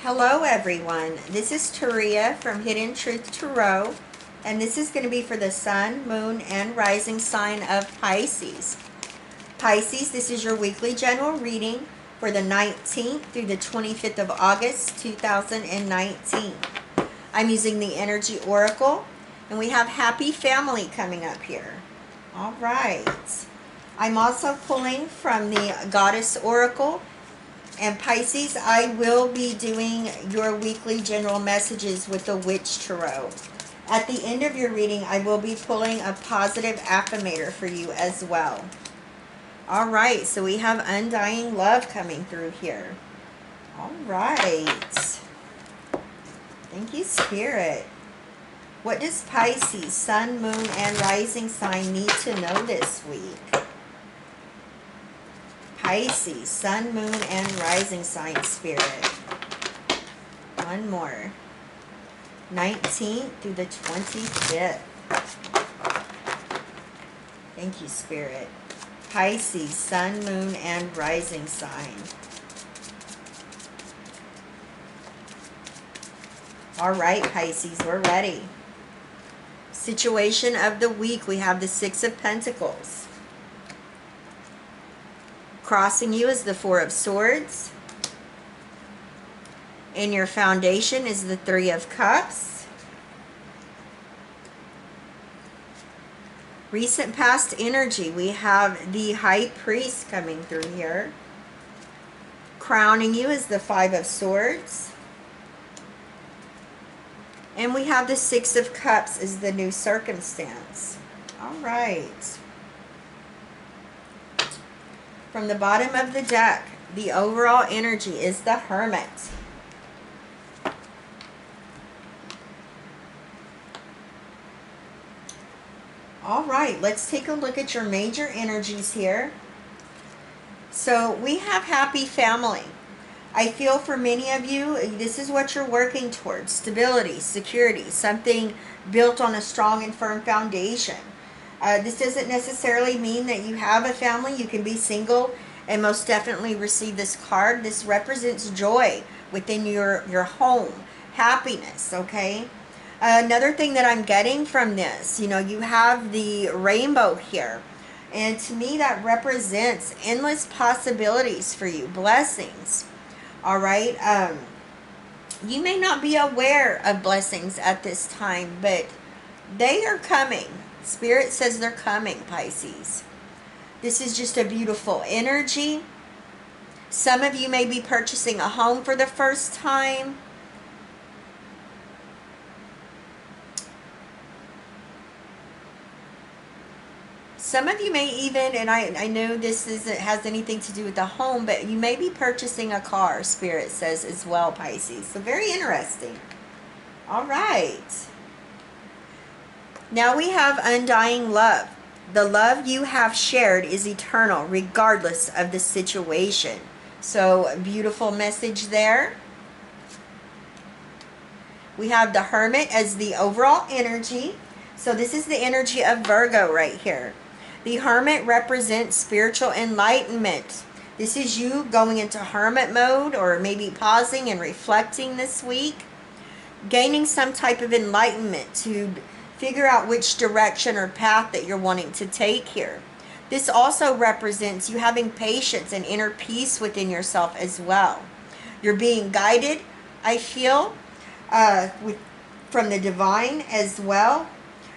Hello everyone, this is Taria from Hidden Truth Tarot, and this is going to be for the Sun, Moon, and Rising sign of Pisces. Pisces, this is your weekly general reading for the 19th through the 25th of August 2019. I'm using the Energy Oracle, and we have Happy Family coming up here. Alright, I'm also pulling from the Goddess Oracle. And Pisces, I will be doing your weekly general messages with the Witch Tarot. At the end of your reading, I will be pulling a positive affirmator for you as well. Alright, so we have undying love coming through here. Alright. Thank you, Spirit. What does Pisces, Sun, Moon, and Rising sign need to know this week? Pisces, Sun, Moon, and Rising sign, Spirit. One more. 19th through the 25th. Thank you, Spirit. Pisces, Sun, Moon, and Rising sign. All right, Pisces, we're ready. Situation of the week, we have the Six of Pentacles. Crossing you is the Four of Swords. And your foundation is the Three of Cups. Recent past energy, we have the High Priest coming through here. Crowning you is the Five of Swords. And we have the Six of Cups as the new circumstance. All right. From the bottom of the deck, the overall energy is the Hermit. All right, let's take a look at your major energies here. So we have Happy Family. I feel for many of you, this is what you're working towards. Stability, security, something built on a strong and firm foundation. This doesn't necessarily mean that you have a family. You can be single and most definitely receive this card. This represents joy within your home, happiness, okay? Another thing that I'm getting from this, you know, you have the rainbow here. And to me, that represents endless possibilities for you, blessings, all right? You may not be aware of blessings at this time, but they are coming. Spirit says they're coming, Pisces. This is just a beautiful energy. Some of you may be purchasing a home for the first time. Some of you may even, and I know this isn't has anything to do with the home, but you may be purchasing a car, Spirit says as well, Pisces. So very interesting. All right. Now we have undying love. The love you have shared is eternal, regardless of the situation. So, beautiful message there. We have the Hermit as the overall energy. So, this is the energy of Virgo right here. The Hermit represents spiritual enlightenment. This is you going into hermit mode or maybe pausing and reflecting this week. Gaining some type of enlightenment to figure out which direction or path that you're wanting to take here. This also represents you having patience and inner peace within yourself as well. You're being guided, I feel, from the divine as well.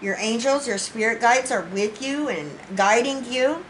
Your angels, your spirit guides are with you and guiding you.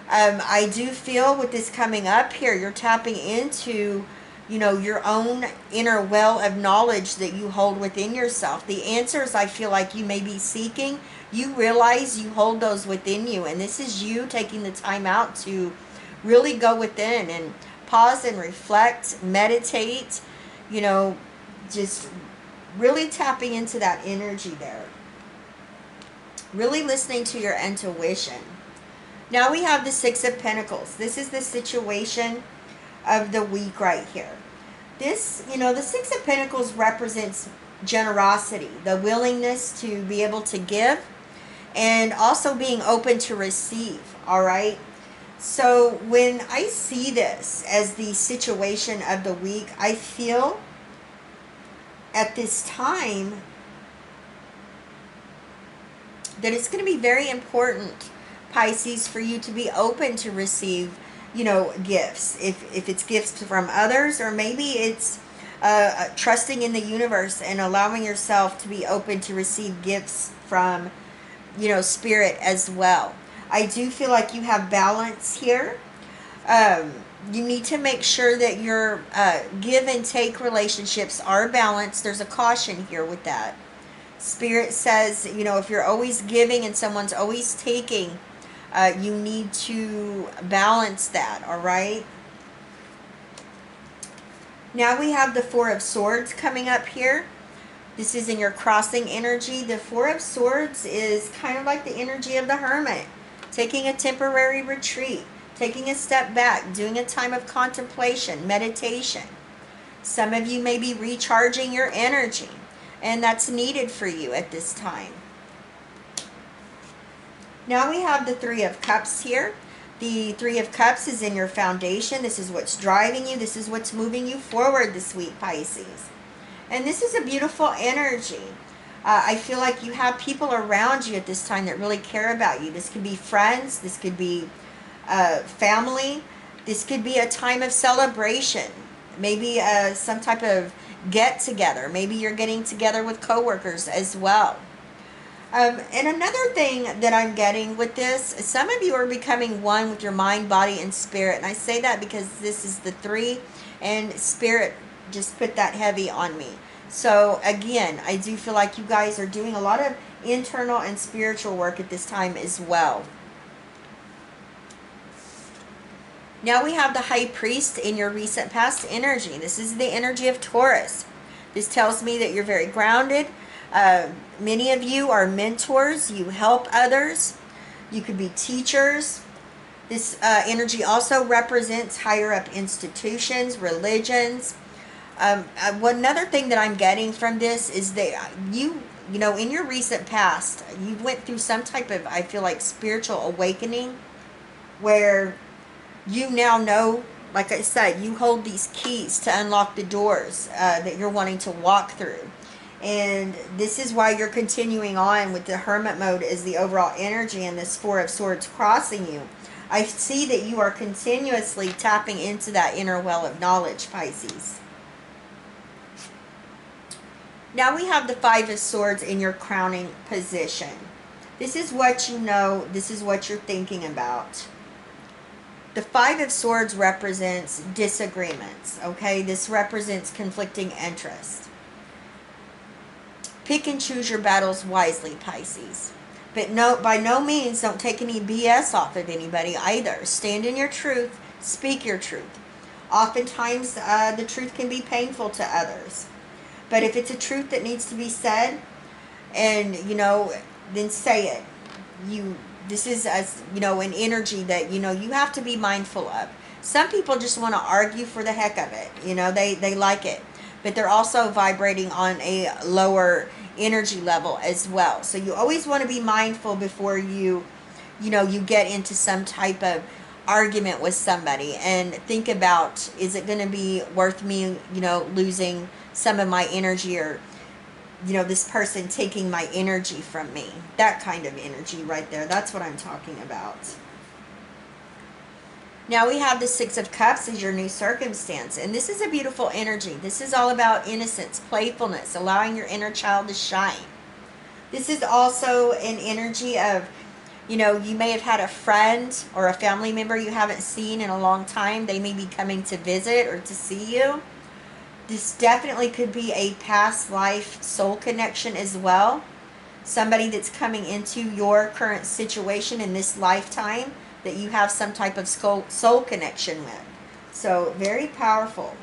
I do feel with this coming up here, you're tapping into, you know, your own inner well of knowledge that you hold within yourself. The answers I feel like you may be seeking, you realize you hold those within you. And this is you taking the time out to really go within and pause and reflect, meditate, you know, just really tapping into that energy there. Really listening to your intuition. Now we have the Six of Pentacles. This is the situation of the week right here. This, you know, the Six of Pentacles represents generosity, the willingness to be able to give, and also being open to receive, all right? So when I see this as the situation of the week, I feel at this time that it's going to be very important, Pisces, for you to be open to receive, gifts. If it's gifts from others, or maybe it's trusting in the universe and allowing yourself to be open to receive gifts from, spirit as well. I do feel like you have balance here. You need to make sure that your give and take relationships are balanced. There's a caution here with that. Spirit says, if you're always giving and someone's always taking, you need to balance that, all right? Now we have the Four of Swords coming up here. This is in your crossing energy. The Four of Swords is kind of like the energy of the Hermit, taking a temporary retreat, taking a step back, doing a time of contemplation, meditation. Some of you may be recharging your energy, and that's needed for you at this time. Now we have the Three of Cups here. The Three of Cups is in your foundation. This is what's driving you. This is what's moving you forward this week, Pisces. And this is a beautiful energy. I feel like you have people around you at this time that really care about you. This could be friends. This could be family. This could be a time of celebration. Maybe some type of get together. Maybe you're getting together with coworkers as well. And another thing that I'm getting with this, some of you are becoming one with your mind, body, and spirit. And I say that because this is the 3, and spirit just put that heavy on me. So again, I do feel like you guys are doing a lot of internal and spiritual work at this time as well. Now we have the High Priest in your recent past energy. This is the energy of Taurus. This tells me that you're very grounded. Many of you are mentors. You help others. You could be teachers. This energy also represents higher up institutions, religions. Another thing that I'm getting from this is that you know, in your recent past, you went through some type of, I feel like, spiritual awakening where you now know, like I said, you hold these keys to unlock the doors that you're wanting to walk through. And this is why you're continuing on with the Hermit mode as the overall energy, and this Four of Swords crossing you. I see that you are continuously tapping into that inner well of knowledge, Pisces. Now we have the Five of Swords in your crowning position. This is what you know. This is what you're thinking about. The Five of Swords represents disagreements, okay? This represents conflicting interests. Pick and choose your battles wisely, Pisces. But by no means don't take any BS off of anybody either. Stand in your truth. Speak your truth. Oftentimes, the truth can be painful to others. But if it's a truth that needs to be said, and, then say it. This is, an energy that, you have to be mindful of. Some people just want to argue for the heck of it. They like it. But they're also vibrating on a lower energy level as well. So you always want to be mindful before you get into some type of argument with somebody, and think about, is it going to be worth me, losing some of my energy, or, this person taking my energy from me? That kind of energy right there. That's what I'm talking about. Now we have the Six of Cups as your new circumstance. And this is a beautiful energy. This is all about innocence, playfulness, allowing your inner child to shine. This is also an energy of, you may have had a friend or a family member you haven't seen in a long time. They may be coming to visit or to see you. This definitely could be a past life soul connection as well. Somebody that's coming into your current situation in this lifetime that you have some type of soul connection with. So, very powerful.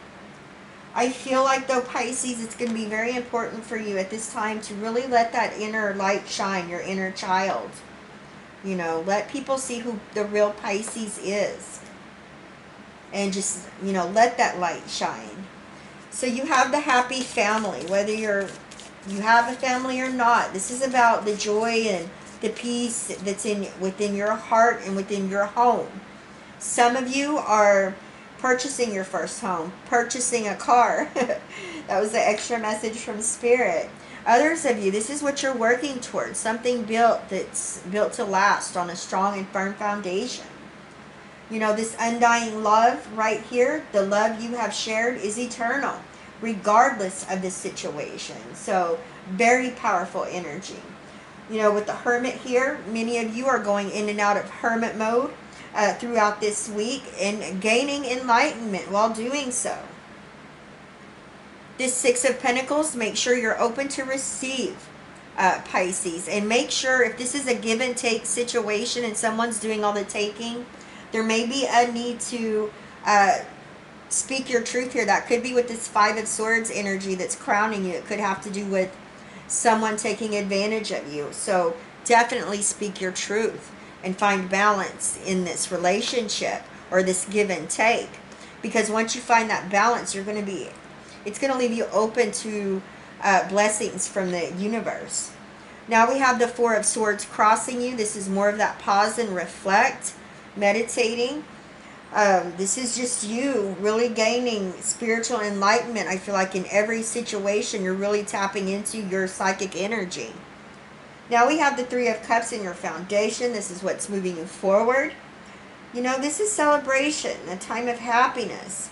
I feel like, though, Pisces, it's going to be very important for you at this time to really let that inner light shine, your inner child. Let people see who the real Pisces is. And just, let that light shine. So you have the happy family, whether you have a family or not. This is about the joy and the peace that's within your heart and within your home. Some of you are purchasing your first home, purchasing a car. That was the extra message from Spirit. Others of you, this is what you're working towards. Something built that's built to last on a strong and firm foundation. You know, this undying love right here, the love you have shared is eternal, regardless of the situation. So, very powerful energy. You know, with the Hermit here, many of you are going in and out of Hermit mode throughout this week and gaining enlightenment while doing so. This Six of Pentacles, make sure you're open to receive, Pisces. And make sure if this is a give and take situation and someone's doing all the taking, there may be a need to speak your truth here. That could be with this Five of Swords energy that's crowning you. It could have to do with someone taking advantage of you. So definitely speak your truth and find balance in this relationship or this give and take. Because once you find that balance, it's going to leave you open to blessings from the universe. Now we have the Four of Swords crossing you. This is more of that pause and reflect, meditating. This is just you really gaining spiritual enlightenment. I feel like in every situation you're really tapping into your psychic energy. Now we have the Three of Cups in your foundation. This is what's moving you forward. You know, this is celebration, a time of happiness.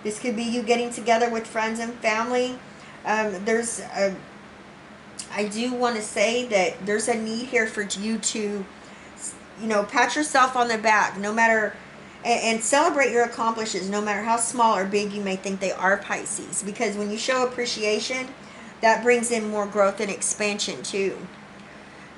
This could be you getting together with friends and family. I do want to say that there's a need here for you to, you know, pat yourself on the back, no matter, and celebrate your accomplishments, no matter how small or big you may think they are, Pisces. Because when you show appreciation, that brings in more growth and expansion too.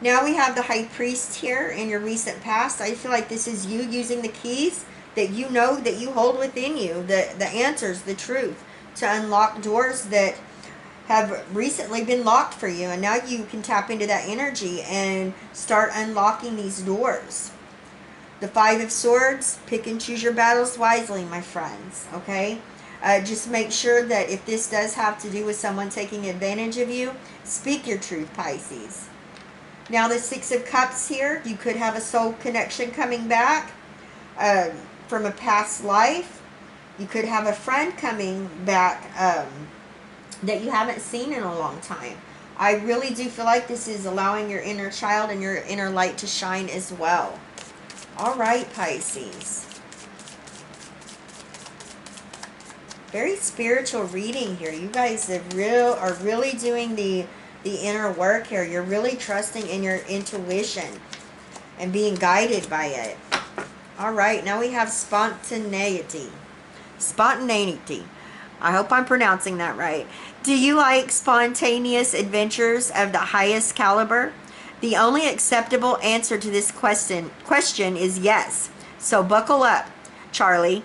Now we have the High Priest here in your recent past. I feel like this is you using the keys that you know that you hold within you, the answers, the truth, to unlock doors that have recently been locked for you. And now you can tap into that energy and start unlocking these doors. The Five of Swords, pick and choose your battles wisely, my friends, okay? Just make sure that if this does have to do with someone taking advantage of you, speak your truth, Pisces. Now the Six of Cups here, you could have a soul connection coming back from a past life. You could have a friend coming back that you haven't seen in a long time. I really do feel like this is allowing your inner child and your inner light to shine as well. All right, Pisces. Very spiritual reading here. You guys are really doing the inner work here. You're really trusting in your intuition and being guided by it. All right, now we have spontaneity. Spontaneity. I hope I'm pronouncing that right. Do you like spontaneous adventures of the highest caliber? The only acceptable answer to this question is yes. So buckle up, Charlie.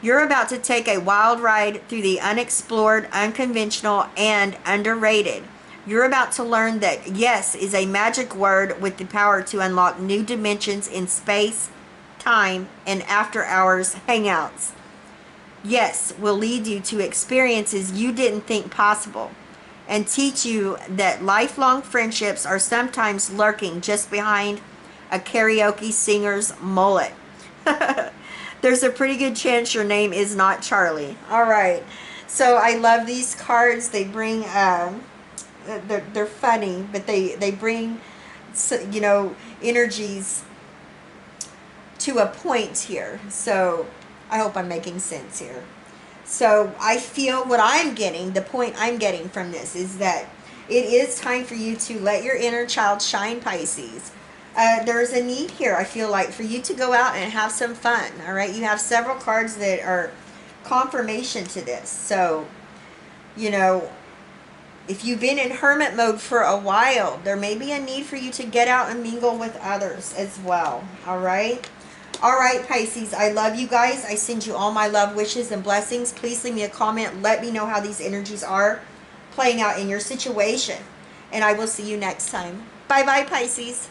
You're about to take a wild ride through the unexplored, unconventional, and underrated. You're about to learn that yes is a magic word with the power to unlock new dimensions in space, time, and after-hours hangouts. Yes will lead you to experiences you didn't think possible and teach you that lifelong friendships are sometimes lurking just behind a karaoke singer's mullet. There's a pretty good chance your name is not Charlie. All right. So I love these cards. They bring, they're funny, but they bring, you know, energies to a point here. So I hope I'm making sense here. So I feel what I'm getting, the point I'm getting from this is that it is time for you to let your inner child shine, Pisces. There's a need here, I feel like, for you to go out and have some fun. All right. You have several cards that are confirmation to this. So, you know, if you've been in hermit mode for a while, there may be a need for you to get out and mingle with others as well. All right. All right, Pisces, I love you guys. I send you all my love, wishes, and blessings. Please leave me a comment. Let me know how these energies are playing out in your situation. And I will see you next time. Bye-bye, Pisces.